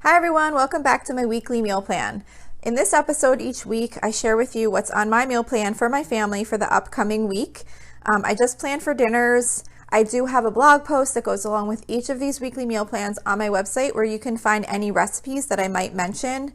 Hi everyone, welcome back to my weekly meal plan. In this episode each week, I share with you what's on my meal plan for my family for the upcoming week. I just planned for dinners. I do have a blog post that goes along with each of these weekly meal plans on my website where you can find any recipes that I might mention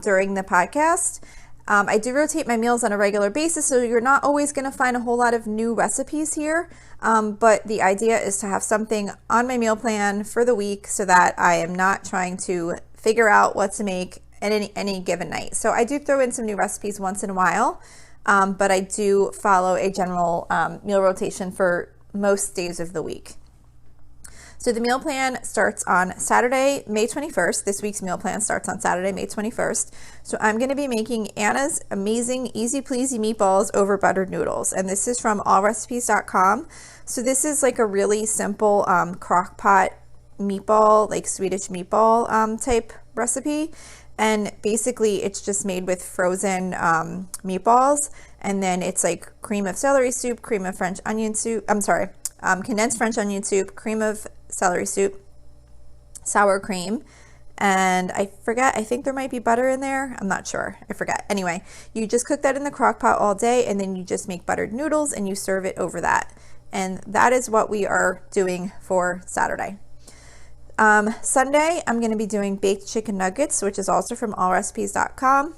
during the podcast. I do rotate my meals on a regular basis, so you're not always going to find a whole lot of new recipes here. But the idea is to have something on my meal plan for the week so that I am not trying to figure out what to make at any given night. So I do throw in some new recipes once in a while, but I do follow a general meal rotation for most days of the week. So the meal plan starts on Saturday, May 21st. This week's meal plan starts on Saturday, May 21st. So I'm going to be making Anna's amazing Easy Pleasy meatballs over buttered noodles. And this is from allrecipes.com. So this is like a really simple crock pot meatball, like Swedish meatball type recipe. And basically it's just made with frozen meatballs. And then it's like cream of celery soup, cream of French onion soup. Condensed French onion soup, cream of celery soup, sour cream, and I think there might be butter in there. I'm not sure. I forget. Anyway, you just cook that in the crock pot all day, and then you just make buttered noodles and you serve it over that. And that is what we are doing for Saturday. Sunday, I'm going to be doing baked chicken nuggets, which is also from allrecipes.com.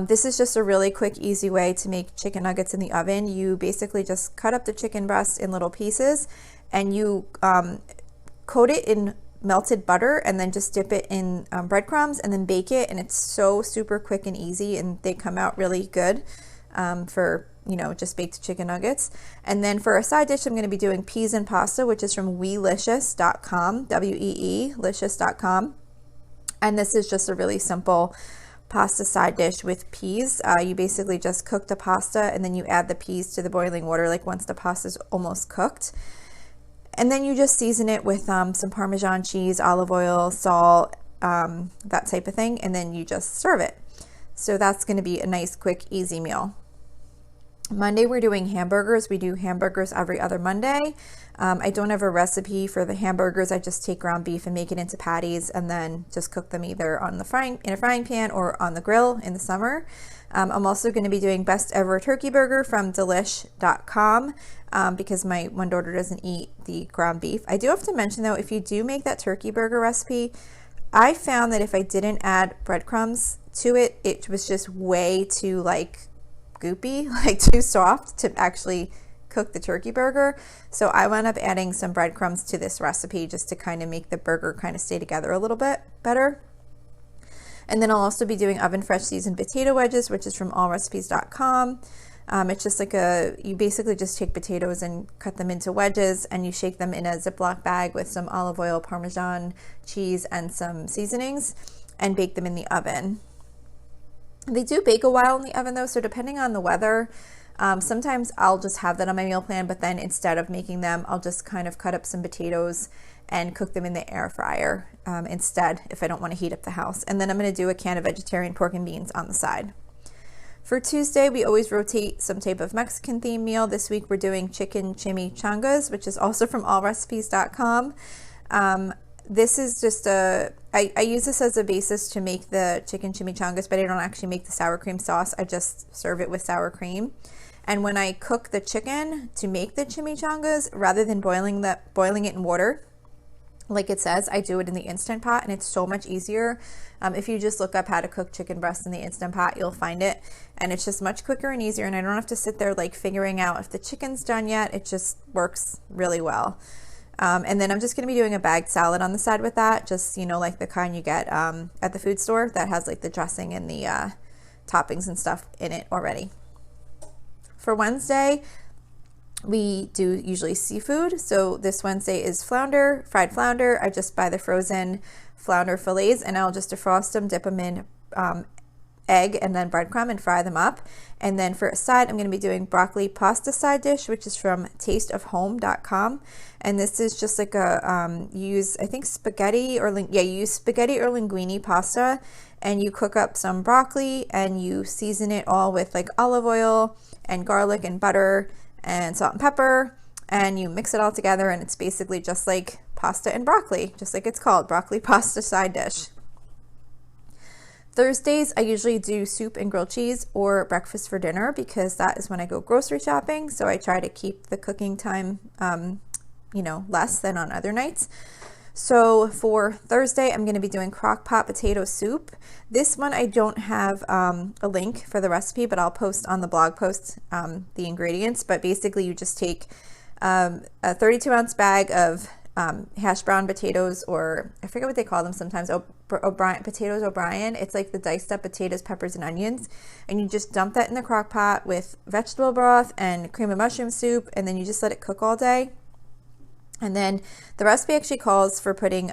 This is just a really quick, easy way to make chicken nuggets in the oven. You basically just cut up the chicken breast in little pieces and you coat it in melted butter and then just dip it in breadcrumbs and then bake it. And it's so super quick and easy, and they come out really good for, just baked chicken nuggets. And then for a side dish, I'm going to be doing peas and pasta, which is from weelicious.com, W-E-E-licious.com. And this is just a really simple pasta side dish with peas. You basically just cook the pasta and then you add the peas to the boiling water like once the pasta is almost cooked. And then you just season it with some Parmesan cheese, olive oil, salt, that type of thing, and then you just serve it. So that's going to be a nice, quick, easy meal. Monday, we're doing hamburgers. We do hamburgers every other Monday. I don't have a recipe for the hamburgers. I just take ground beef and make it into patties and then just cook them either in a frying pan or on the grill in the summer. I'm also going to be doing best ever turkey burger from delish.com because my one daughter doesn't eat the ground beef. I do have to mention though, if you do make that turkey burger recipe, I found that if I didn't add breadcrumbs to it, it was just way too goopy, too soft to actually cook the turkey burger. So I wound up adding some breadcrumbs to this recipe just to kind of make the burger kind of stay together a little bit better. And then I'll also be doing oven fresh seasoned potato wedges, which is from allrecipes.com. It's just you basically just take potatoes and cut them into wedges and you shake them in a Ziploc bag with some olive oil, Parmesan cheese, and some seasonings and bake them in the oven. They do bake a while in the oven though, so depending on the weather, sometimes I'll just have that on my meal plan, but then instead of making them, I'll just kind of cut up some potatoes and cook them in the air fryer instead if I don't want to heat up the house. And then I'm going to do a can of vegetarian pork and beans on the side. For Tuesday, we always rotate some type of Mexican themed meal. This week we're doing chicken chimichangas, which is also from allrecipes.com. This is just I use this as a basis to make the chicken chimichangas, but I don't actually make the sour cream sauce. I just serve it with sour cream. And when I cook the chicken to make the chimichangas, rather than boiling it in water, like it says, I do it in the Instant Pot, and it's so much easier. If you just look up how to cook chicken breast in the Instant Pot, you'll find it. And it's just much quicker and easier, and I don't have to sit there figuring out if the chicken's done yet. It just works really well. And then I'm just going to be doing a bagged salad on the side with that, just, like the kind you get at the food store that has the dressing and the toppings and stuff in it already. For Wednesday, we do usually seafood. So this Wednesday is fried flounder. I just buy the frozen flounder fillets and I'll just defrost them, dip them in egg and then breadcrumb and fry them up. And then for a side, I'm going to be doing broccoli pasta side dish, which is from tasteofhome.com. And this is just use spaghetti or linguine pasta, and you cook up some broccoli and you season it all with olive oil and garlic and butter and salt and pepper, and you mix it all together, and it's basically just like pasta and broccoli, just like it's called, broccoli pasta side dish. Thursdays, I usually do soup and grilled cheese or breakfast for dinner because that is when I go grocery shopping. So I try to keep the cooking time, less than on other nights. So for Thursday, I'm going to be doing crock pot potato soup. This one, I don't have a link for the recipe, but I'll post on the blog post the ingredients. But basically, you just take a 32-ounce bag of hash brown potatoes, or I forget what they call them sometimes, potatoes O'Brien. It's like the diced up potatoes, peppers, and onions. And you just dump that in the crock pot with vegetable broth and cream of mushroom soup, and then you just let it cook all day. And then the recipe actually calls for putting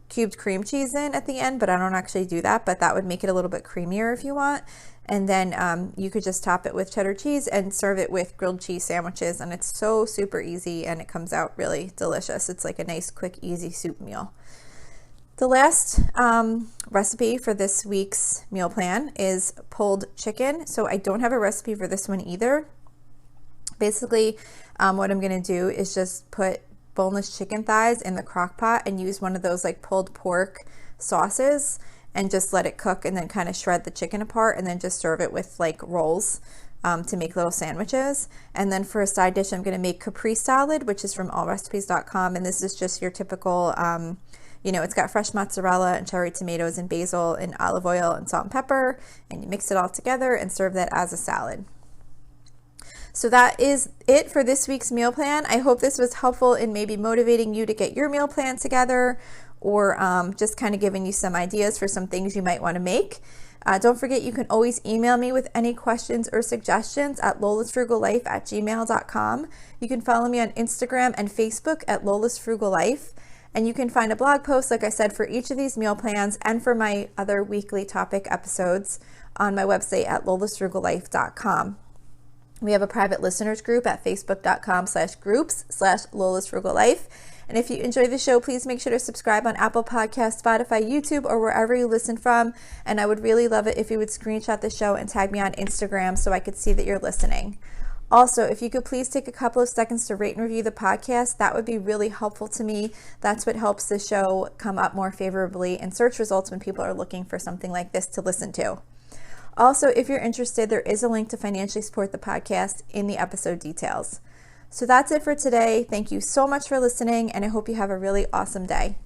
cubed cream cheese in at the end, but I don't actually do that, but that would make it a little bit creamier if you want. And then you could just top it with cheddar cheese and serve it with grilled cheese sandwiches. And it's so super easy and it comes out really delicious. It's like a nice, quick, easy soup meal. The last recipe for this week's meal plan is pulled chicken. So I don't have a recipe for this one either. Basically, what I'm going to do is just put boneless chicken thighs in the crock pot and use one of those like pulled pork sauces and just let it cook, and then kind of shred the chicken apart and then just serve it with like rolls to make little sandwiches. And then for a side dish, I'm going to make caprese salad, which is from allrecipes.com. And this is just your typical, it's got fresh mozzarella and cherry tomatoes and basil and olive oil and salt and pepper. And you mix it all together and serve that as a salad. So that is it for this week's meal plan. I hope this was helpful in maybe motivating you to get your meal plan together, or just kind of giving you some ideas for some things you might want to make. Don't forget, you can always email me with any questions or suggestions at lolasfrugallife@gmail.com. You can follow me on Instagram and Facebook at Lola's Frugal Life. And you can find a blog post, like I said, for each of these meal plans and for my other weekly topic episodes on my website at lolasfrugallife.com. We have a private listeners group at facebook.com/groups/lolasfrugallife. And if you enjoy the show, please make sure to subscribe on Apple Podcasts, Spotify, YouTube, or wherever you listen from. And I would really love it if you would screenshot the show and tag me on Instagram so I could see that you're listening. Also, if you could please take a couple of seconds to rate and review the podcast, that would be really helpful to me. That's what helps the show come up more favorably in search results when people are looking for something like this to listen to. Also, if you're interested, there is a link to financially support the podcast in the episode details. So that's it for today. Thank you so much for listening, and I hope you have a really awesome day.